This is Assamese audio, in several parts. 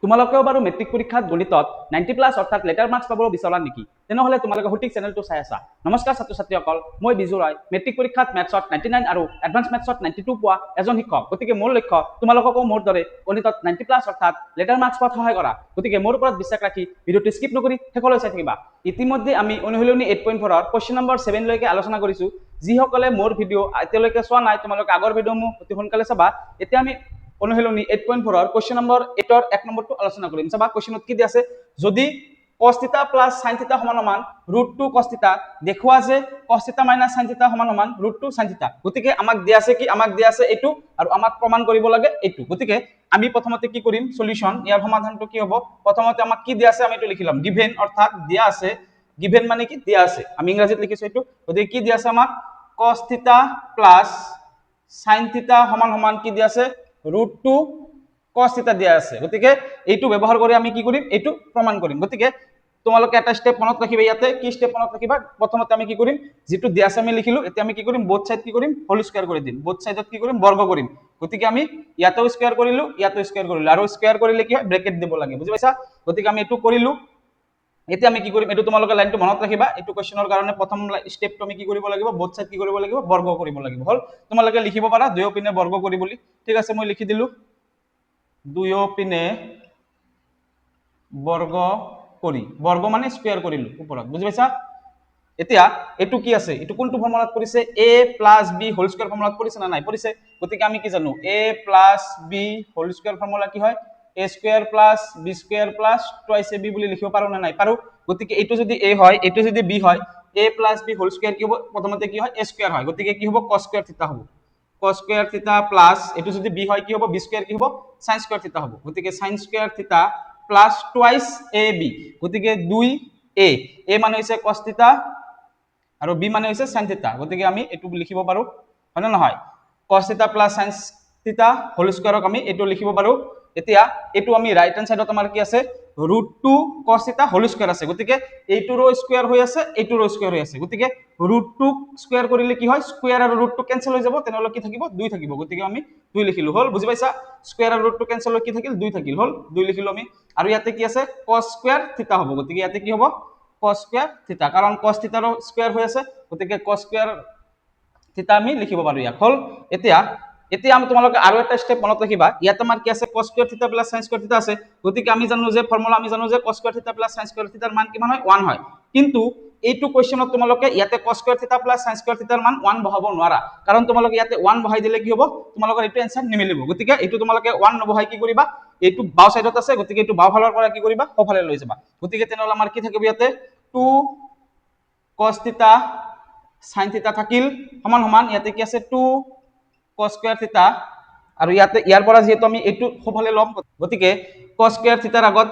তোমালোকেও বাৰু মেট্ৰিক পৰীক্ষাত গণিতত 90+ অৰ্থাৎ লেটাৰ মাৰ্কছ পাব বিচাৰা নেকি? তেনেহ'লে তোমালোকে সঠিক চেনেলটো চাই আছা। নমস্কাৰ ছাত্ৰ ছাত্ৰীসকল, মই বিজু ৰায়। মেট্ৰিক পৰীক্ষাত মেথছত 99 আৰু এডভান্স মেথছত 92 পোৱা এজন শিক্ষক। গতিকে মোৰ লক্ষ্য তোমালোককো মোৰ দৰে গণিতত 90+ অৰ্থাৎ লেটাৰ মাৰ্কছ পোৱাত সহায় কৰা। গতিকে মোৰ ওপৰত বিশ্বাস ৰাখি ভিডিঅ'টো স্কিপ নকৰি শেষলৈ চাই থাকিবা। ইতিমধ্যে আমি অনুশীলনী 8.4ৰ কুৱেশ্যন নম্বৰ 7 লৈকে আলোচনা কৰিছো। যিসকলে মোৰ ভিডিঅ' এতিয়ালৈকে চোৱা নাই তোমালোকে আগৰ ভিডিঅ'সমূহ অতি সোনকালে চাবা। এতিয়া আমি অনুশীলনী 8.4ৰ কুৱেশ্যন নম্বৰ 8ৰ 1 নম্বৰটো আলোচনা কৰিম। চাবা কুৱেশ্যনত কি দিয়া আছে, যদি cos θ + sin θ = √2 cos θ দেখুৱা যে cos θ - sin θ = √2 sin θ। গতিকে আমাক দিয়া আছে কি, আমাক দিয়া আছে এইটো আৰু আমাক প্ৰমাণ কৰিব লাগে এইটো। গতিকে আমি প্ৰথমতে কি কৰিম, সলিউশন ইয়াৰ সমাধানটো কি হ'ব, প্ৰথমতে আমাক কি দিয়া আছে আমি এইটো লিখি লম। গিভেন অৰ্থাৎ দিয়া আছে, গিভেন মানে কি দিয়া আছে, আমি ইংৰাজীত লিখিছো এইটো। গতিকে কি দিয়া আছে আমাক cos θ + sin θ = কি দিয়া আছে √2 cos θ দিয়া আছে। গতিকে এইটো ব্যৱহাৰ কৰি আমি কি কৰিম, এইটো প্ৰমাণ কৰিম। গতিকে তোমালোকে এটা স্টেপ মনত ৰাখিবা, ইয়াতে কি স্টেপ মনত ৰাখিবা, প্ৰথমতে আমি কি কৰিম, যেটো দিয়া আছে আমি লিখিলো, এতিয়া আমি কি কৰিম বোথ সাইড কি কৰিম হোল স্কয়াৰ কৰি দিম, বোথ সাইডত কি কৰিম বৰ্গ কৰিম। গতিকে আমি ইয়াতেও স্কয়াৰ কৰিলো, ইয়াতেও স্কয়াৰ কৰিলো, আৰু স্কয়াৰ কৰিলে কি হয় ব্ৰেকেট দিব লাগে, বুজি পাইছা। গতিকে আমি এইটো কৰিলো। এতিয়া আমি কি কৰিম, এইটো তোমালোকে লাইনটো মনত ৰাখিবা, এইটো কোৱেশ্চনৰ কাৰণে প্ৰথম স্টেপটো আমি কি কৰিব লাগিব, বোথ সাইড কি কৰিব লাগিব বৰ্গ কৰিব লাগিব। হল, তোমালোকে লিখিব পাৰা দুয়ো পিনে বৰ্গ কৰি বুলি। ঠিক আছে, মই লিখি দিলো দুয়ো পিনে বৰ্গ কৰি, বৰ্গ মানে স্কয়াৰ কৰিলো ওপৰত, বুজি পাইছা। এতিয়া এটো কি আছে, এটো কোনটো ফৰ্মুলাত পৰিছে, a + b হোল স্কয়াৰ ফৰ্মুলাত পৰিছে না নাই পৰিছে। গতিকে আমি কি জানো a + b whole square formula কি হয়, a² + b² + টুৱাইস ab বুলি লিখিব পাৰো না নাই পাৰো। গতিকে এইটো যদি a হয়, এইটো যদি b হয়, a + b হোল স্কয়াৰ কি হ'ব, প্ৰথমতে কি হয় a² হয়, গতিকে কি হ'ব cos² θ হ'ব, cos² θ প্লাস এইটো যদি b হয় কি হ'ব b² কি হ'ব sin² θ হ'ব। গতিকে sin² θ প্লাস টুৱাইস ab, গতিকে 2a, a মানে হৈছে cos θ আৰু b মানে হৈছে sin θ। গতিকে আমি এইটো লিখিব পাৰো, হয় না নহয়, cos θ + sin θ হোল স্কয়াৰক আমি এইটো লিখিব পাৰো। এতিয়া এইটো আমি ৰাইট হ্যান্ড সাইডত আমাৰ কি আছে √2 cos θ হোল স্কয়াৰ আছে। গতিকে এইটোৰো স্কয়াৰ হৈ আছে, এইটোৰো স্কয়াৰ হৈ আছে। গতিকে √2 স্কয়াৰ কৰিলে কি হয়, স্কয়াৰ আৰু √2 কেনসেল হৈ যাব, তেনেহলে কি থাকিব 2 থাকিব। গতিকে আমি 2 লিখিলো, হল, বুজি পাইছা। স্কয়াৰ আৰু √2 কেনসেল হৈ কি থাকিল 2 থাকিল, হল 2 লিখিলো আমি। আৰু ইয়াতে কি আছে cos² θ হ'ব, গতিকে ইয়াতে কি হ'ব cos² θ, কাৰণ cos θ ৰ স্কয়াৰ হৈ আছে, গতিকে cos² θ আমি লিখিব পাৰো ইয়াক। হল, এতিয়া আমি তোমালোকে আৰু এটা স্টেপ মনত ৰাখিবা, ইয়াত আমাৰ কি আছে cos² θ + sin² θ আছে। গতিকে আমি জানো যে ফৰ্মুলা আমি জানো যে cos² θ + sin² θ ৰ মান কিমান হয় 1 হয়। কিন্তু এইটো কোৱেশ্চনত তোমালোকে ইয়াতে cos² θ + sin² θ ৰ মান 1 বহাব নোৱাৰা, কাৰণ তোমালোকে ইয়াতে 1 বহাই দিলে কি হ'ব, তোমালোকৰ এইটো এনসাৰ নিমিলিব। গতিকে এইটো তোমালোকে 1 নবহাই কি কৰিবা, এইটো বাও সাইডত আছে, গতিকে এইটো বাও ফালৰ পৰা কি কৰিবা সোঁফালে লৈ যাবা। গতিকে তেনেহলে আমাৰ কি থাকিব ইয়াতে 2 cos θ sin θ থাকিল সমান সমান ইয়াতে কি আছে 2 cos² θ, আৰু ইয়াতে ইয়াৰ পৰা যেহেতু আমি এইটো সোঁফালে লম, গতিকে cos² θ ৰ আগত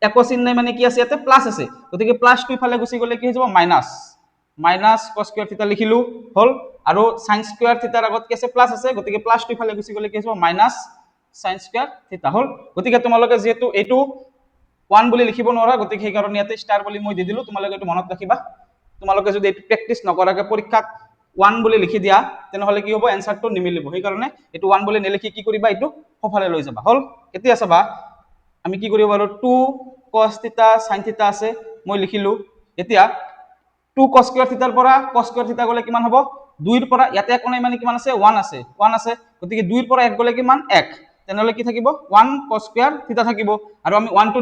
একো চিন নাই মানে কি আছে ইয়াতে প্লাস আছে, গতিকে প্লাসটো ইফালে গুচি গলে কি হৈ যাব মাইনাস cos² θ লিখিলো, হল। আৰু sin² θ ৰ আগত কি আছে প্লাস আছে, গতিকে প্লাসটো ইফালে গুচি গলে কি হৈ যাব মাইনাস sin² θ, হল। গতিকে তোমালোকে যেহেতু এইটো 1 বুলি লিখিব নোৱাৰা, গতিকে সেই কাৰণে ইয়াতে ষ্টাৰ বুলি মই দি দিলো, তোমালোকে এইটো মনত ৰাখিবা। তোমালোকে যদি এইটো প্ৰেক্টিস নকৰাকে পৰীক্ষাত 1 বুলি লিখি দিয়া, তেনেহলে কি হ'ব এনসাৰটো নিমিলিব, সেই কাৰণে এইটো 1 বুলি নিলিখি কি কৰিবা এইটো সোঁফালে লৈ যাবা। হল, এতিয়া চাবা আমি কি কৰিব পাৰো 2 cos θ sin θ আছে, মই লিখিলো। এতিয়া 2 cos² θ ৰ পৰা cos² θ গলে কিমান হ'ব, 2 ৰ পৰা ইয়াতে একো নাই মানে কিমান আছে 1 আছে, 1 আছে, গতিকে 2 ৰ পৰা 1 গলে কিমান 1, তেনেহলে কি থাকিব 1 cos² θ থাকিব। আৰু আমি 1 টো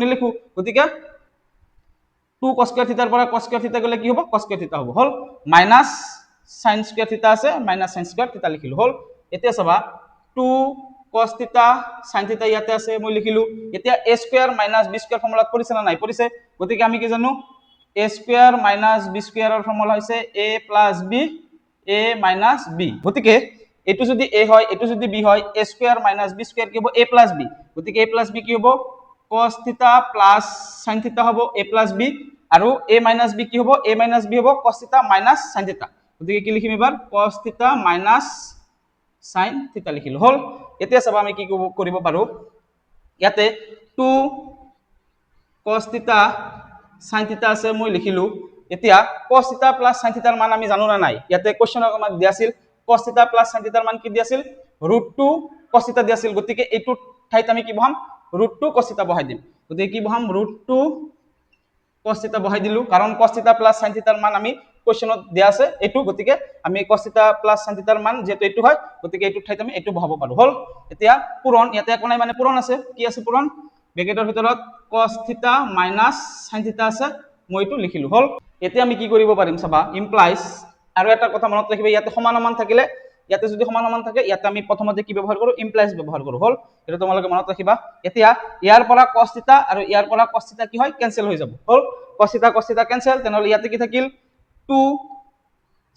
নিলিখো, গতিকে 2 cos² θ ৰ পৰা cos² θ গলে কি হ'ব cos² θ হ'ব, হল। মাইনাস sin² θ আছে, মাইনাস sin² θ লিখিলো, হল। এতিয়া চাবা 2 cos θ sin θ ইয়াতে আছে, মই লিখিলো। এতিয়া a² - b² ফৰ্মুলাত পৰিছে না নাই পৰিছে, গতিকে আমি কি জানো a² - b² ৰ ফৰ্মুলা হৈছে a + b a - b। গতিকে এইটো যদি a হয়, এইটো যদি b হয়, a² - b² কি হ'ব a + b, গতিকে a + b কি হ'ব cos θ + sin θ হ'ব a + b, আৰু a - b কি হ'ব a - b হ'ব cos θ - sin θ। গতিকে কি লিখিম এবাৰ cos θ - sin θ লিখিলো, হল। এতিয়া চাবা আমি কি কৰিব পাৰো, ইয়াতে 2 cos θ sin θ আছে, মই লিখিলো। এতিয়া cos θ + sin θ ৰ মান আমি জানো না নাই, ইয়াতে কোৱেশ্চনত আমাক দিয়া আছিল cos θ + sin θ ৰ মান কি দিয়া আছিল √2 cos θ দিয়া আছিল, গতিকে এইটো ঠাইত আমি কি বহাম √2 cos θ বহাই দিম গতিকে কি বহাম √2 cos θ বহাই দিলো কাৰণ cos θ প্লাস sin θ ৰ মান আমি কোৱেশ্চনত দিয়া আছে এটো গতিকে আমি cos θ প্লাস sin θ ৰ মান যেটো এটো হয় গতিকে এটো ঠাইত আমি এটো বহাব পাৰো হল এতিয়া পূৰণ ইয়াতে একো নাই মানে পূৰণ আছে কি আছে পূৰণ ব্ৰেকেটৰ ভিতৰত cos θ minus sin θ আছে মই এটো লিখিলো হল এতিয়া আমি কি কৰিব পাৰিম চাবা ইমপ্লাইজ আৰু এটা কথা মনত ৰাখিবা ইয়াতে সমান সমান থাকিলে ইয়াতে যদি সমান সমান থাকে ইয়াতে আমি প্ৰথমতে কি ব্যৱহাৰ কৰো ইমপ্লাইজ ব্যৱহাৰ কৰো হল এটা তোমালোকে মনত ৰাখিবা এতিয়া ইয়াৰ পৰা cos θ আৰু ইয়াৰ পৰা cos θ কি হয় কেনসেল হৈ যাব হল cos θ কেনসেল তেনেহলে ইয়াতে কি থাকিল 2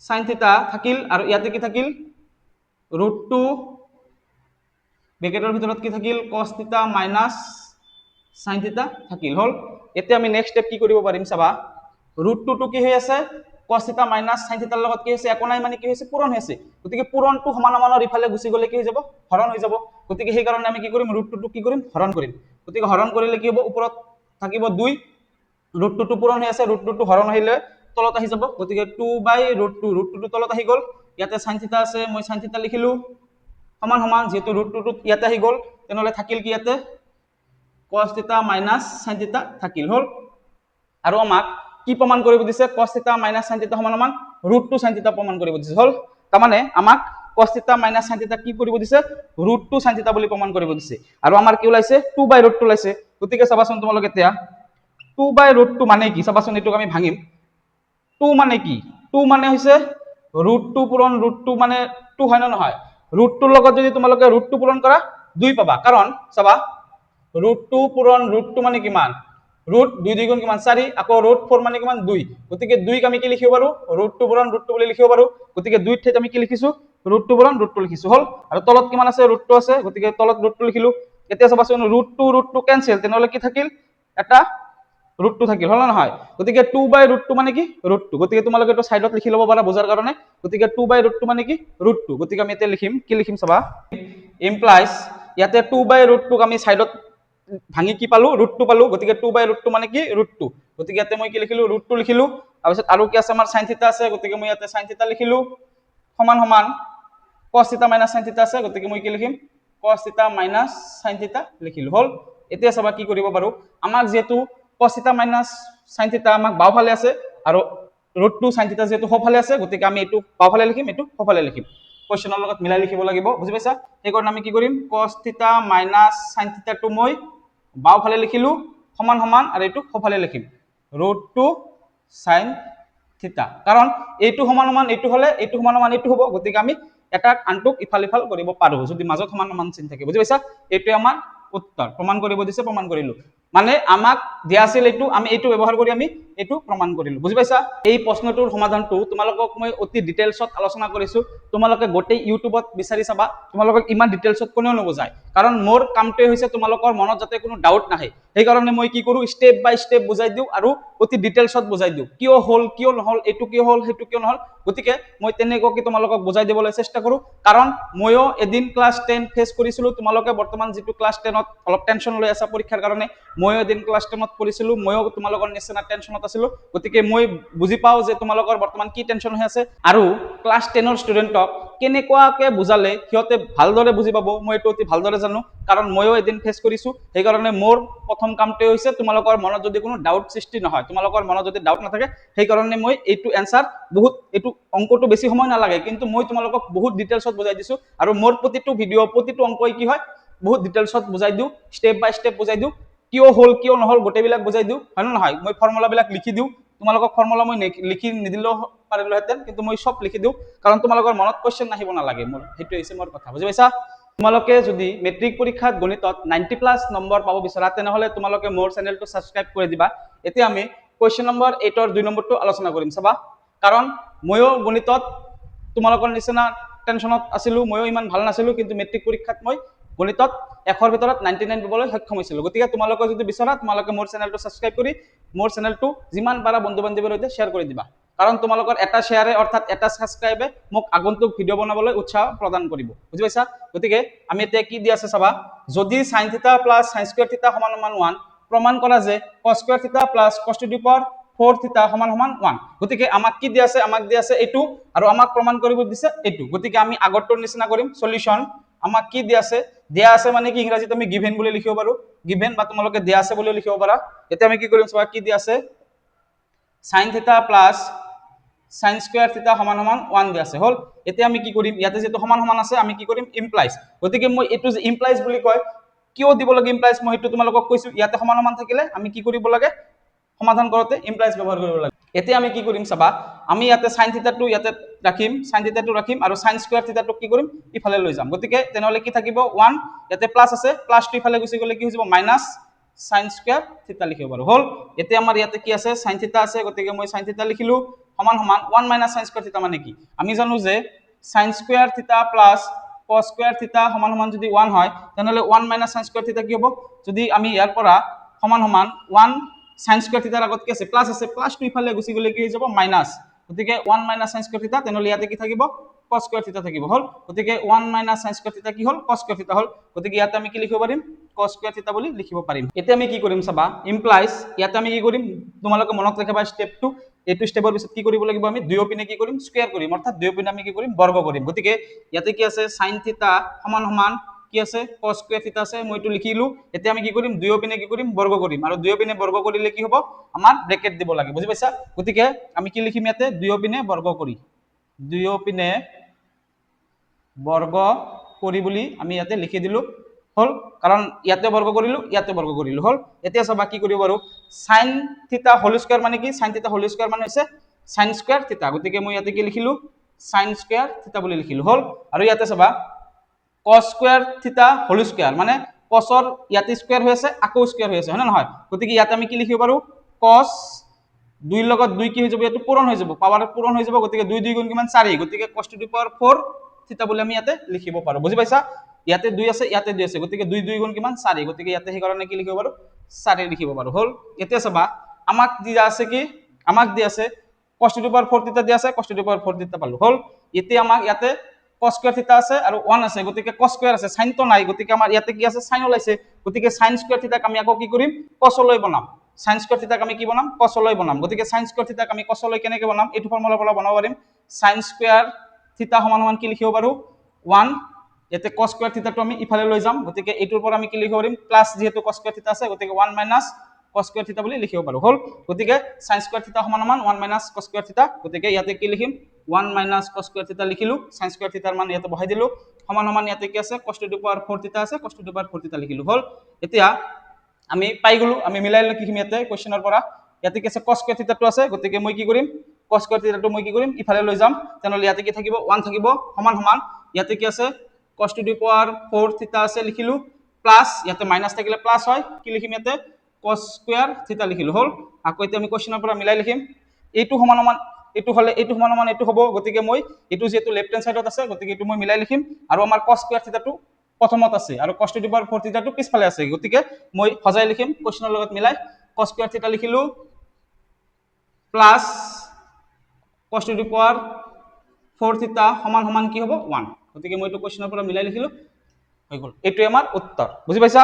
sin θ থাকিল আৰু ইয়াতে কি থাকিল √2 ব্ৰেকেটৰ ভিতৰত কি থাকিল cos θ minus sin θ থাকিল হল এতিয়া আমি নেক্সট স্টেপ কি কৰিব পাৰিম চাবা √2 টো কি হৈ আছে cos θ minus sin θ ৰ লগত কি হৈছে একো নাই মানে কি হৈছে পূৰণ হৈছে গতিকে পূৰণটো সমান সমানৰ ইফালে গুচি গলে কি হৈ যাব হৰণ হৈ যাব গতিকে সেই কাৰণে আমি কি কৰিম √2 টো কি কৰিম হৰণ কৰিম গতিকে হৰণ কৰিলে কি হ'ব ওপৰত থাকিব 2 √2 টো পূৰণ হৈ আছে √2 টো হৰণ আহিলে তলত আহি যাব গতিকে 2/√2 √2 টো তলত আহি গল ইয়াতে sin θ আছে মই sin θ লিখিলো সমান সমান যেহেতু √2 টো ইয়াতে আহি গল তেনেহলে থাকিল কি ইয়াতে cos θ minus sin θ থাকিল হল আৰু আমাক কি প্ৰমাণ কৰিব দিছে cos θ minus sin θ সমান সমান √2 sin θ প্ৰমাণ কৰিব দিছে হল তাৰ মানে আমাক cos θ minus sin θ কি কৰিব দিছে √2 sin θ বুলি প্ৰমাণ কৰিব দিছে আৰু আমাৰ কি ওলাইছে 2/√2 ওলাইছে গতিকে চাবাচোন তোমালোকে এতিয়া 2/√2 মানে কি চাবাচোন এটোক আমি ভাঙিম 2 মানে কি 2 মানে হৈছে √2 পূৰণ √2 মানে 2 হয় না নহয় √2 ৰ লগত যদি তোমালোকে √2 পূৰণ কৰা 2 পাবা কাৰণ চাবা √2 পূৰণ √2 মানে কিমান √2 2 গুণ কিমান 4 আকৌ √4 মানে কিমান 2 গতিকে 2 ক আমি কি লিখিব পাৰো √2 পূৰণ √2 বুলি লিখিব পাৰো গতিকে 2 ৰ ঠাইত আমি কি লিখিছো √2 পূৰণ √2 লিখিছো হল আৰু তলত কিমান আছে √2 আছে গতিকে তলত √2 লিখিলো এতিয়া চাবাচোন √2 কেনসেল তেনেহলে কি থাকিল এটা √2 থাকিল হল না নহয় গতিকে 2/√2 মানে কি √2 গতিকে তোমালোকে এটো সাইডত লিখি লব পাৰা বুজাৰ কাৰণে গতিকে 2/√2 মানে কি √2 গতিকে আমি এতিয়া লিখিম কি লিখিম চাবা ইমপ্লাইজ ইয়াতে 2/√2 ক আমি সাইডত ভাঙি কি পালো √2 পালো গতিকে 2/√2 মানে কি √2 গতিকে ইয়াতে মই কি লিখিলো √2 লিখিলো তাৰপিছত আৰু কি আছে আমাৰ sin θ আছে গতিকে মই ইয়াতে sin θ লিখিলো সমান সমান cos θ minus sin θ আছে গতিকে মই কি লিখিম cos θ minus sin θ লিখিলো হল এতিয়া চাবা কি কৰিব পাৰো আমাক যেহেতু cos θ minus sin θ আমাক বাওফালে আছে আৰু √2 sin θ যেহেতু সোঁফালে আছে গতিকে আমি এটো বাওফালে লিখিম এটো সোঁফালে লিখিম কোৱেশ্চনৰ লগত মিলাই লিখিব লাগিব বুজি পাইছা এই কাৰণে আমি কি কৰিম cos θ minus sin θ টো মই বাওফালে লিখিলো সমান সমান আৰু এটো সোঁফালে লিখিম √2 sin θ কাৰণ এইটো সমান সমান এইটো হলে এইটো সমান সমান এইটো হ'ব গতিকে আমি এটা আনটোক ইফাল ইফাল কৰিব পাৰো যদি মাজত সমান সমান চিন থাকে বুজি পাইছা এইটো আমাৰ উত্তৰ প্ৰমাণ কৰিব দিছে প্ৰমাণ কৰিলো মানে আমাক দিয়া আছিল এইটো আমি এইটো ব্যৱহাৰ কৰি আমি এইটো প্ৰমাণ কৰিলো বুজি পাইছা এই প্ৰশ্নটোৰ সমাধানটো তোমালোকক মই অতি ডিটেইলছত আলোচনা কৰিছো তোমালোকে গোটেই ইউটিউবত বিচাৰি চাবা তোমালোকক ইমান ডিটেইলছত কোনেও নবুজায় কাৰণ মোৰ কামটোই হৈছে তোমালোকৰ মনত যাতে কোনো ডাউট নাহে সেই কাৰণে মই কি কৰো স্টেপ বাই স্টেপ বুজাই দিও আৰু অতি ডিটেইলছত বুজাই দিও কিয় হল কিয় নহল এটো কিয় হল হেতু কিয় নহল গতিকে মই তেনেকৈ তোমালোকক বুজাই দিবলৈ চেষ্টা কৰো কাৰণ ময়ো এদিন ক্লাস 10 ফেস কৰিছিলো তোমালোকে বৰ্তমান যেটো ক্লাস 10ত অলপ টেনশন লৈ আছে পৰীক্ষাৰ কাৰণে ময়ো এদিন ক্লাস 10ত পঢ়িছিলো ময়ো তোমালোকৰ নিচিনা টেনশনত আছিলো গতিকে মই বুজি পাও যে তোমালোকৰ বৰ্তমান কি টেনশন হৈ আছে আৰু ক্লাস 10ৰ ষ্টুডেন্টক কেনেকুৱাকে বুজালে সিহঁতে ভালদৰে বুজি পাব মই এটো অতি ভালদৰে জানো কাৰণ ময়ো এদিন ফেস কৰিছো সেই কাৰণে মোৰ প্ৰথম কামটোই হৈছে তোমালোকৰ মনত যদি কোনো ডাউট সৃষ্টি নহয় তোমালোকৰ মনত যদি ডাউট নাথাকে সেই কাৰণে মই এইটো এনসার বহুত এইটো অংকটো বেছি সময় নালাগে কিন্তু মই তোমালোকক বহুত ডিটেইলছত বুজাই দিছো আৰু মোৰ প্ৰতিটো ভিডিও প্ৰতিটো অংকই কি হয় বহুত ডিটেইলছত বুজাই দিও স্টেপ বাই স্টেপ বুজাই দিও কিয় হল কিয় নহল গোটেইবিলাক বুজাই দিও হয় না নহয় মই ফৰ্মুলা বিলাক লিখি দিও তোমালোকক ফৰ্মুলা মই লিখি নিদিলেও পাৰিলোহেঁতেন কিন্তু মই সব লিখি দিও কাৰণ তোমালোকৰ মনত কোৱেশ্চন নাহিব নালাগে মোৰ হেতু হৈছে মোৰ কথা বুজি পাইছা তোমালোকে যদি মেট্ৰিক পৰীক্ষাত গণিতত 90+ নম্বৰ পাব বিচাৰা তেনেহলে তোমালোকে মোৰ চেনেলটো সাবস্ক্ৰাইব কৰি দিবা এতিয়া আমি কোৱেশ্চন নম্বৰ 8 ৰ 2 নম্বৰটো আলোচনা কৰিম চাবা কাৰণ ময়ো গণিতত তোমালোকৰ নিচিনা টেনশনত আছিলো ময়ো ইমান ভাল নাছিলো কিন্তু মেট্ৰিক পৰীক্ষাত মই গণিতত 1 ৰ ভিতৰত 99 পাবলৈ সক্ষম হৈছিলো গতিকে তোমালোকে যদি বিচাৰা তোমালোকে মোৰ চেনেলটো সাবস্ক্ৰাইব কৰি মোৰ চেনেলটো যিমান পাৰা বন্ধু বান্ধৱীৰ সৈতে শ্বেয়াৰ কৰি দিবা কাৰণ তোমালোকৰ এটা শেয়াৰে অৰ্থাৎ এটা সাবস্ক্ৰাইবে মোক আগন্তুক ভিডিও বনাবলৈ উৎসাহ প্ৰদান কৰিব বুজি পাইছা গতিকে আমি এতিয়া কি দি আছে চাবা যদি sin θ + sin স্কয়ার θ = 1 প্ৰমাণ কৰা যে cos square θ + cos to the power 4 θ = 1 গতিকে আমাক কি দি আছে আমাক দি আছে এটো আৰু আমাক প্ৰমাণ কৰিব দিছে এটো গতিকে আমি আগৰটোৰ নিচিনা কৰিম সলিউশন আমাক কি দিয়া আছে মানে কি ইংৰাজীত আমি গিভেন বুলি লিখিব পাৰো গিভেন বা তোমালোকে দিয়া আছে বুলি লিখিব পাৰা এতিয়া আমি কি কৰিম চাবা কি দিয়া আছে sin থিটা প্লাস sin স্কয়ার থিটা সমান সমান 1 দিয়া আছে হল এতিয়া আমি কি কৰিম ইয়াতে যেটো সমান সমান আছে আমি কি কৰিম ইমপ্লাইজ গতিকে মই এটো যে ইমপ্লাইজ বুলি কয় কিয় দিব লাগে ইমপ্লাইজ মই হেতু তোমালোকক কৈছো ইয়াতে সমান সমান থাকিলে আমি কি কৰিব লাগে সমাধান কৰোতে ইমপ্লাইজ ব্যৱহাৰ কৰিব লাগে এতিয়া আমি কি কৰিম চাবা আমি ইয়াতে sin থিটাটো ইয়াতে ৰাখিম sin থিটাটো ৰাখিম আৰু sin স্কয়াৰ থিটাটো কি কৰিম ইফালে লৈ যাম গতিকে তেনেহলে কি থাকিব 1 ইয়াতে প্লাস আছে প্লাসটো ইফালে গুচি গলে কি হৈ যাব মাইনাস sin স্কয়ার থিটা লিখিব পাৰো হল এতিয়া আমাৰ ইয়াতে কি আছে sin থিটা আছে গতিকে মই sin থিটা লিখিলো সমান সমান 1 মাইনাস sin স্কয়ার থিটা মানে কি আমি জানো যে sin স্কয়ার থিটা প্লাস cos স্কয়ার থিটা সমান সমান যদি 1 হয় তেনেহলে 1 মাইনাস sin স্কয়ার থিটা কি হ'ব যদি আমি ইয়াৰ পৰা সমান সমান 1 sin স্কয়াৰ থিটাৰ আগত কি আছে প্লাসটো ইফালে গুচি গলে কি হৈ যাব মাইনাস গতিকে 1 মাইনাস sin স্কয়ার থিটা তেনেহলে ইয়াতে কি থাকিব cos স্কয়ার থিটা থাকিব হল গতিকে 1 মাইনাস sin স্কয়ার থিটা কি হল cos স্কয়ার থিটা হল গতিকে ইয়াতে আমি কি লিখিব পাৰিম cos স্কয়াৰ থিটা বুলি লিখিব পাৰিম এতিয়া আমি কি কৰিম চাবা ইমপ্লাইজ ইয়াতে আমি কি কৰিম তোমালোকে মনত ৰাখিবা স্টেপ 2 এইটো স্টেপৰ পিছত কি কৰিব লাগিব আমি দুয়োপিনে কি কৰিম স্কয়াৰ কৰিম অৰ্থাৎ দুয়োপিনে আমি কি কৰিম বৰ্গ কৰিম গতিকে ইয়াতে কি আছে sin থিটা সমান সমান কি আছে cos স্কয়ার থিটা আছে মই এটো লিখিলো এতিয়া আমি কি কৰিম দুয়োপিনে কি কৰিম বৰ্গ কৰিম আৰু দুয়োপিনে বৰ্গ কৰিলে কি হ'ব আমাৰ ব্ৰেকেট দিব লাগে বুজি পাইছা গতিকে আমি কি লিখিম ইয়াতে দুয়োপিনে বৰ্গ কৰি দুয়োপিনে বৰ্গ কৰি বুলি আমি ইয়াতে লিখি দিলো হল কাৰণ ইয়াতে বৰ্গ কৰিলো হল এতিয়া চাবা কি কৰিব পাৰো sin থিটা হোল স্কয়ার মানে কি sin থিটা হোল স্কয়ার মানে হৈছে sin স্কয়ার থিটা গতিকে মই ইয়াতে কি লিখিলো sin স্কয়ার থিটা বুলি লিখিলো হল আৰু ইয়াতে চাবা cos স্কয়াৰ থিটা হোল স্কয়াৰ মানে cosৰ ইয়াতে স্কয়ার হৈ আছে আকৌ স্কয়ার হৈ আছে হয় না নহয় গতিকে ইয়াতে আমি কি লিখিব পাৰো cos 2 লগত 2 কি হৈ যাব এটো পূৰণ হৈ যাব পাৱাৰ পূৰণ হৈ যাব গতিকে 2 2 গুণ কিমান 4 গতিকে cos টু দি পাৱাৰ 4 থিটা বুলি আমি ইয়াতে লিখিব পাৰো বুজি পাইছা ইয়াতে 2 আছে ইয়াতে 2 আছে গতিকে 2 2 গুণ কিমান 4 গতিকে ইয়াতে সেই কাৰণে কি লিখিব পাৰো 4 লিখিব পাৰো হল এতিয়া চাবা আমাক দিয়া আছে কি আমাক দিয়া আছে cos টু দি পাৱাৰ 4 থিটা দিয়া আছে cos টু দি পাৱাৰ 4 থিটা পালো হল এতিয়া আমাক ইয়াতে cos স্কয়াৰ থিটা আছে আৰু 1 আছে গতিকে cos স্কয়াৰ আছে sin তো নাই গতিকে আমাৰ ইয়াতে কি আছে sin ওলাইছে গতিকে sin স্কয়াৰ থিটাক আমি আকৌ কি কৰিম cos লৈ বনাম sin স্কয়ার থিটাক আমি কি বনাম cos লৈ বনাম গতিকে sin স্কয়ার থিটাক আমি cos লৈ কেনেকৈ বনাম এইটো ফৰ্মুলাৰ পৰা বনাব পাৰিম sin স্কয়াৰ থিটা সমান সমান কি লিখিব পাৰো 1 ইয়াতে cos স্কয়াৰ থিটাটো আমি ইফালে লৈ যাম গতিকে এইটোৰ পৰা আমি কি লিখিব পাৰিম প্লাস যেহেতু cos স্কয়ার থিটা আছে গতিকে 1 মাইনাস cos স্কয়ার থিটা বুলি লিখিব পাৰো হল গতিকে sin স্কয়ার থিটা সমান সমান 1 মাইনাস cos স্কয়ার থিটা গতিকে ইয়াতে কি লিখিম 1 মাইনাস cos স্কয়ার থিটা লিখিলো sin স্কয়ার থিটাৰ মান ইয়াতে বহাই দিলো সমান সমান ইয়াতে কি আছে cos টু দি পাৱাৰ 4 থিটা আছে cos টু দি পাৱাৰ 4 থিটা লিখিলো হল এতিয়া আমি পাই গলো আমি মিলাই লিখিম ইয়াতে কোৱেশ্চনৰ পৰা ইয়াতে কি আছে cos স্কয়াৰ থিটাটো আছে গতিকে মই কি কৰিম cos স্কয়াৰ থিটাটো মই কি কৰিম ইফালে লৈ যাম তেনেহলে ইয়াতে কি থাকিব 1 থাকিব সমান সমান ইয়াতে কি আছে cos টু দি পাৱাৰ 4 থিটা আছে লিখিলো প্লাস ইয়াতে মাইনাস থাকিলে প্লাস হয় কি লিখিম ইয়াতে cos স্কয়ার থিটা লিখিলো হল আকৌ এতিয়া আমি কোৱেশ্চনৰ পৰা মিলাই লিখিম এইটো সমান সমান এইটো হলে এইটো সমান সমান এইটো হ'ব গতিকে মই এইটো যেটো লেফট হ্যান্ড সাইডত আছে গতিকে এইটো মই মিলাই লিখিম আৰু আমাৰ cos স্কয়াৰ থিটাটো প্ৰথমত আছে আৰু cos টু দি পাৱাৰ 4 থিটাটো পিছফালে আছে গতিকে মই সজাই লিখিম কোৱেশ্চনৰ লগত মিলাই cos স্কয়াৰ থিটা লিখিলো plus cos to the power 4 থিটা সমান সমান কি হ'ব 1 গতিকে মই এইটো কোৱেশ্চনৰ পৰা মিলাই লিখিলো হৈ গল এইটো আমাৰ উত্তৰ বুজি পাইছা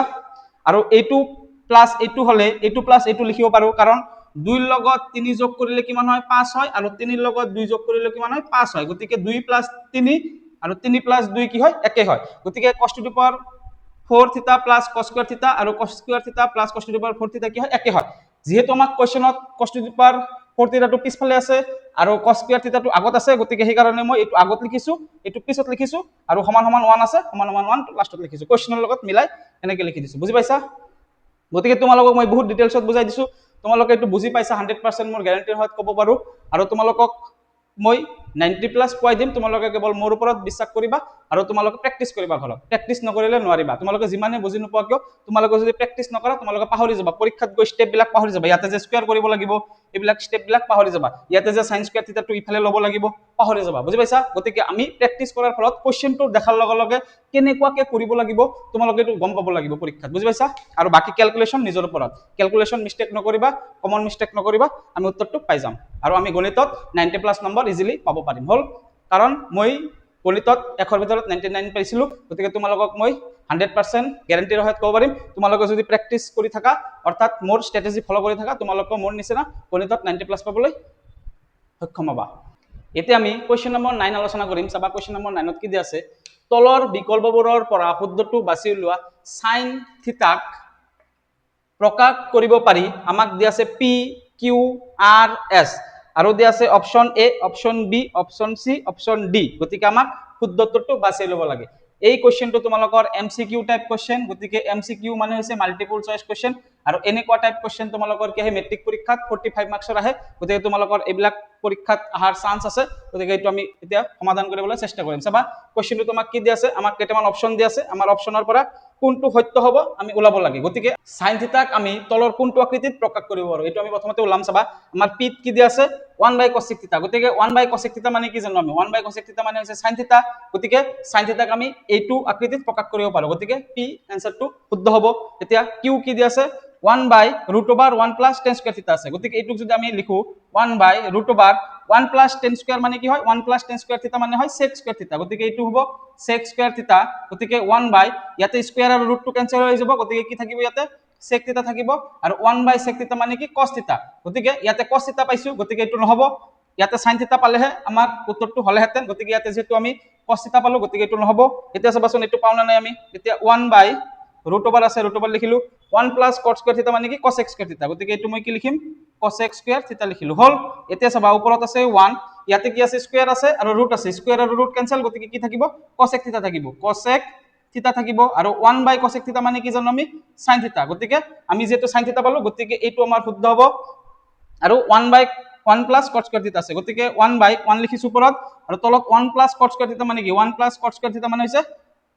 আৰু এইটো প্লাস এইটো হলে এইটো প্লাস এইটো লিখিব পাৰো কাৰণ 2 ৰ লগত 3 যোগ কৰিলে কিমান হয় 5 হয় আৰু 3 ৰ লগত 2 যোগ কৰিলে কিমান হয় 5 হয় গতিকে 2 + 3 আৰু 3 + 2 কি হয় একে হয় গতিকে cos টু দি পাৱাৰ 4 থিটা প্লাস cos স্কয়াৰ থিটা আৰু cos স্কয়াৰ থিটা plus cos to the power 4 থিটা কি হয় একে হয় যেহেতু আমাক কোৱেশ্চনত cos টু দি পাৱাৰ 4 থিটাটো পিছফালে আছে আৰু cos স্কয়াৰ থিটাটো আগত আছে গতিকে সেই কাৰণে মই এইটো আগত লিখিছো এইটো পিছত লিখিছো আৰু সমান সমান 1 আছে সমান সমান 1 লাষ্টত লিখিছো কোৱেশ্চনৰ লগত মিলাই এনেকৈ লিখি দিছো বুজি পাইছা গতিকে তোমালোকক মই বহুত ডিটেইলছত বুজাই দিছো তোমালোকে এটো বুজি পাইছা 100% মোৰ গ্যাৰান্টিৰ সহিত ক'ব পাৰো আৰু তোমালোকক মই 90+ পই দিম তোমালোকে কেৱল মোৰ ওপৰত বিশ্বাস কৰিবা আৰু তোমালোকে প্ৰেক্টিস কৰিবা ঘৰত প্ৰেক্টিস নকৰিলে নোৱাৰিবা তোমালোকে যিমানে বুজি নোপোৱা কিয় তোমালোকে যদি প্ৰেক্টিস নকৰা তোমালোকে পাহৰি যাবা পৰীক্ষাত গৈ স্টেপ বিলাক পাহৰি যাবা ইয়াতে যে স্কয়াৰ কৰিব লাগিব এইবিলাক স্টেপ বিলাক পাহৰি যাবা ইয়াতে যে sin স্কয়াৰ থিটাটো ইফালে ল'ব লাগিব পাহৰি যাবা বুজি পাইছা গতিকে আমি প্ৰেক্টিস কৰাৰ ফলত কোৱেশ্চনটো দেখাৰ লগে লগে কেনেকুৱাকে কৰিব লাগিব তোমালোকে এটো গম পাব লাগিব পৰীক্ষাত বুজি পাইছা আৰু বাকি ক্যালকুলেশন নিজৰ ওপৰত ক্যালকুলেশন মিস্টেক নকৰিবা কমন মিস্টেক নকৰিবা আমি উত্তৰটো পাই যাম আৰু আমি গণিতত 90+ নম্বৰ ইজিলি পাব পাৰিম হল কাৰণ মই গণিতত এখৰ ভিতৰত 99 পাইছিলো গতিকে তোমালোকক মই 100% গ্যাৰান্টিৰ সহিত ক'ব পাৰিম তোমালোকে যদি প্ৰেক্টিস কৰি থাকা অৰ্থাৎ মোৰ ষ্ট্ৰেটেজি ফলো কৰি থাকা তোমালোকে মোৰ নিচিনা গণিতত 90+ পাবলৈ সক্ষম হ'বা এতিয়া আমি কোৱেশ্চন নম্বৰ 9 আলোচনা কৰিম চাবা কোৱেশ্চন নম্বৰ 9ত কি দিয়া আছে তলৰ বিকল্পবোৰৰ পৰা শুদ্ধটো বাছি উলিওৱা sin থিতাক প্ৰকাশ কৰিব পাৰি আমাক দিয়া আছে P Q R S আৰু দিয়া আছে option A option B option C option D গতিকে আমাক শুদ্ধ উত্তৰটো বাছি ল'ব লাগে এই কোশ্চেনটো তোমালোকৰ MCQ টাইপ কোশ্চেন গতিকে MCQ মানে হৈছে মাল্টিপল চয়েস কোশ্চেন আৰু এনেকুৱা টাইপ কোশ্চেন তোমালোকৰ কি আহে মেট্ৰিক পৰীক্ষাত 45 মাৰ্কছৰ আহে গতিকে তোমালোকৰ এইবিলাক পৰীক্ষাত আহাৰ চান্স আছে গতিকে এইটো আমি এতিয়া সমাধান কৰিবলৈ চেষ্টা কৰিম চাবা কোশ্চেনটো তোমাক কি দিয়া আছে আমাক কেইটামান অপচন দিয়া আছে আমাৰ অপচনৰ পৰা কোনটো সত্য হ'ব আমি ওলাব লাগে গতিকে sin থিতাক আমি তলৰ কোনটো আকৃতিত প্ৰকাশ কৰিব পাৰো এইটো আমি প্ৰথমতে ওলাম চাবা আমাৰ পিত কি দিয়া আছে 1 cosec থিতা গতিকে 1 cosec থিতা মানে কি জানো আমি 1 cosec থিতা মানে হৈছে sin থিতা গতিকে sin থিতাক আমি এইটো আকৃতিত প্ৰকাশ কৰিব পাৰো গতিকে পি আনসাৰটো শুদ্ধ হ'ব এতিয়া কিউ কি দিয়া আছে 1/√1 plus tan square থিতা আছে গতিকে এইটো যদি আমি লিখো 1/√1 plus tan square মানে কি হয় 1 plus tan square থিতা মানে হয় sec square থিতা গতিকে এইটো হ'ব sec square থিতা গতিকে 1 ইয়াতে স্কয়াৰ আৰু ৰুটটো কেনসেল হৈ যাব গতিকে কি থাকিব ইয়াতে sec থিতা থাকিব আৰু 1/sec থিতা মানে কি cos থিতা গতিকে ইয়াতে cos থিতা পাইছো গতিকে এইটো নহব ইয়াতে sin থিতা পালেহে আমাৰ উত্তৰটো হলেহেতেন গতিকে ইয়াতে যেটো আমি cos থিতা পালো গতিকে এইটো নহব এতিয়া চাবাচোন এইটো পাও না নাই আমি এতিয়া 1/√over আছে √over লিখিলো 1 plus cot square থিতা মানে কি cosec square থিতা গতিকে এইটো মই কি লিখিম cosec square থিতা লিখিলো হল এতিয়া চাবা ওপৰত আছে 1 ইয়াতে কি আছে স্কয়াৰ আছে আৰু ৰুট আছে স্কয়াৰ আৰু ৰুট কেনসেল গতিকে কি থাকিব cosec থিতা থাকিব cosec থিতা থাকিব আৰু 1/cosec থিতা মানে কি জানো আমি sin থিতা গতিকে আমি যেটো sin থিতা পালো গতিকে এইটো আমাৰ শুদ্ধ হ'ব আৰু 1/1 plus cot square থিতা আছে গতিকে 1/1 লিখিছো ওপৰত আৰু তলত 1 plus cot square থিতা মানে কি 1 plus cot square থিতা মানে হৈছে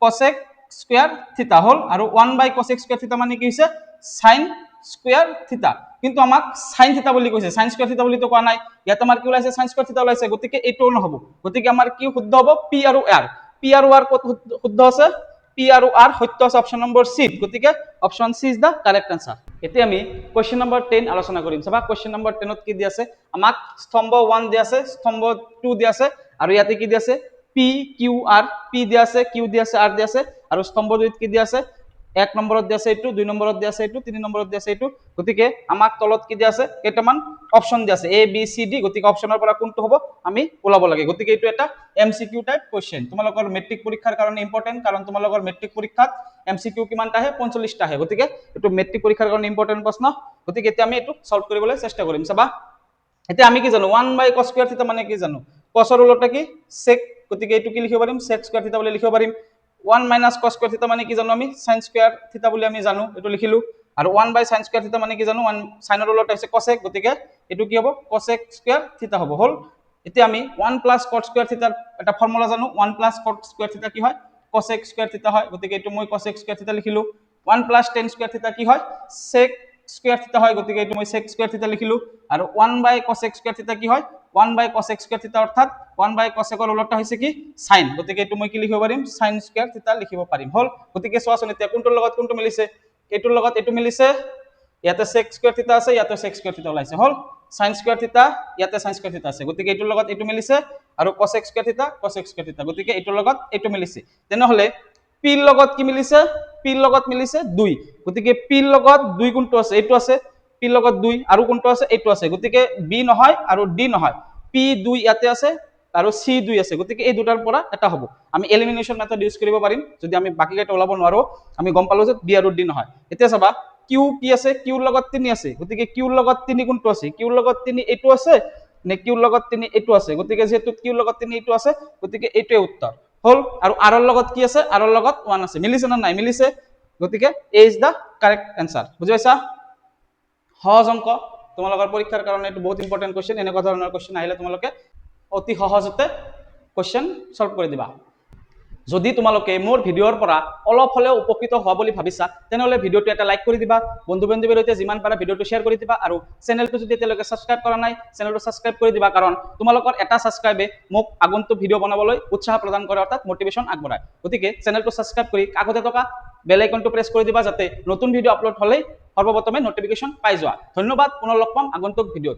cosec square থিতা হল আৰু 1/cosec square থিতা মানে কি হৈছে sin square থিতা কিন্তু আমাক sin থিতা বুলি কৈছে sin square থিতা বুলি তো কোৱা নাই ইয়াত আমাৰ কি ওলাইছে sin square থিতা ওলাইছে গতিকে এইটো নহব গতিকে আমাৰ কি শুদ্ধ হ'ব p আৰু r p আৰু r কত শুদ্ধ আছে p আৰু r সত্য আছে অপচন নম্বৰ C গতিকে option C is the correct answer এতিয়া আমি কোশ্চেন নম্বৰ 10 আলোচনা কৰিম চাবা কোশ্চেন নম্বৰ 10 ত কি দি আছে আমাক স্তম্ভ 1 দি আছে স্তম্ভ 2 দি আছে আৰু ইয়াতে কি দি আছে p q r p দি আছে q দি আছে r দি আছে আৰু স্তম্ভ 2 ত কি দি আছে 1 নম্বৰত দি আছে এইটো 2 নম্বৰত দি আছে এইটো 3 নম্বৰত দি আছে এইটো গতিকে আমাক তলত কি দি আছে কেইটামান অপচন দি আছে a b c d গতিকে অপচনৰ পৰা কোনটো হ'ব আমি ওলাব লাগে গতিকে এইটো এটা MCQ টাইপ কোশ্চেন তোমালোকৰ মেট্ৰিক পৰীক্ষাৰ কাৰণে ইম্পৰ্টেন্ট কাৰণ তোমালোকৰ মেট্ৰিক পৰীক্ষাত MCQ কিমানটা আহে 45টা আহে গতিকে এইটো মেট্ৰিক পৰীক্ষাৰ কাৰণে ইম্পৰ্টেন্ট প্ৰশ্ন গতিকে এতিয়া আমি এইটো সলভ কৰিবলৈ চেষ্টা কৰিম চাবা এতিয়া আমি কি জানো 1/cos square থিতা মানে কি জানো cos ৰ উল্টা কি sec গতিকে এইটো কি লিখিব পাৰিম sec square থিতা বুলি লিখিব পাৰিম 1 - cos square থিতা মানে কি জানো আমি sin square থিতা বুলি আমি জানো এটো লিখিলো আৰু 1/sin square থিতা মানে কি জানো 1 sin ৰ উল্টা হৈছে cosec গতিকে এটো কি হ'ব cosec square থিতা হ'ব হল এতিয়া আমি 1 plus cot square থিতাৰ এটা ফৰ্মুলা জানো 1 plus cot square থিতা কি হয় cosec square থিতা হয় গতিকে এটো মই cosec square থিতা লিখিলো 1 plus tan square থিতা কি হয় sec square থিতা হয় গতিকে এটো মই sec square থিতা লিখিলো আৰু 1/cosec square থিতা কি হয় 1/cosec square থিতা অৰ্থাৎ 1/cosec ৰ উল্টা হৈছে কি sin গতিকে এটো মই কি লিখিব পাৰিম sin square থিতা লিখিব পাৰিম হল গতিকে চোৱাচোন এতিয়া কোনটোৰ লগত কোনটো মিলিছে এটোৰ লগত এটো মিলিছে ইয়াতে sec square থিতা আছে ইয়াতে sec square থিতা ওলাইছে হল sin square থিতা ইয়াতে sin square থিতা আছে গতিকে এটোৰ লগত এটো মিলিছে আৰু cosec square থিতা গতিকে এটোৰ লগত এটো মিলিছে তেনেহলে p ৰ লগত কি মিলিছে p ৰ লগত মিলিছে 2 গতিকে p ৰ লগত 2 কোনটো আছে এটো আছে p ৰ লগত 2 আৰু কোনটো আছে এটো আছে গতিকে b নহয় আৰু d নহয় p 2 ইয়াতে আছে আৰু c 2 আছে গতিকে এই দুটাৰ পৰা এটা হ'ব আমি এলিমিনেশন মেথড ইউজ কৰিব পাৰিম যদি আমি বাকি কেইটা ওলাব নোৱাৰো আমি গম পালো যে b আৰু d নহয় এতিয়া চাবা q কি আছে q ৰ লগত 3 আছে গতিকে q ৰ লগত 3 কোনটো আছে q ৰ লগত 3 এটো আছে নে q ৰ লগত 3 এটো আছে গতিকে যেহেতু q ৰ লগত 3 এটো আছে গতিকে এইটোৱে উত্তৰ হল আৰু r ৰ লগত কি আছে r ৰ লগত 1 আছে মিলিছে না নাই মিলিছে গতিকে a is the correct answer বুজি পাইছা সহজ অংক তোমালোকৰ পৰীক্ষাৰ কাৰণে এটো বহুত ইম্পৰ্টেন্ট কোশ্চেন এনেকুৱা ধৰণৰ কোশ্চেন আহিলে তোমালোকে অতি সহজতে কোশ্চেন সলভ কৰি দিবা যদি তোমালোকে মোৰ ভিডিওৰ পৰা অলপ হলেও উপকৃত হোৱা বুলি ভাবিছা তেনেহলে ভিডিওটো এটা লাইক কৰি দিবা বন্ধু বান্ধৱীৰ সৈতে যিমান পাৰা ভিডিওটো শেয়াৰ কৰি দিবা আৰু চেনেলটো যদি এতিয়ালৈকে সাবস্ক্ৰাইব কৰা নাই চেনেলটো সাবস্ক্ৰাইব কৰি দিবা কাৰণ তোমালোকৰ এটা সাবস্ক্ৰাইবে মোক আগন্তুক ভিডিও বনাবলৈ উৎসাহ প্ৰদান কৰে অৰ্থাৎ মোটিভেশন আগবঢ়ায় গতিকে চেনেলটো সাবস্ক্ৰাইব কৰি কাষতে থকা বেল আইকনটো প্ৰেছ কৰি দিবা যাতে নতুন ভিডিও আপলোড হলে সৰ্বপ্ৰথমে নটিফিকেশন পাই যোৱা ধন্যবাদ পুনৰ লগ পাম আগন্তুক ভিডিওত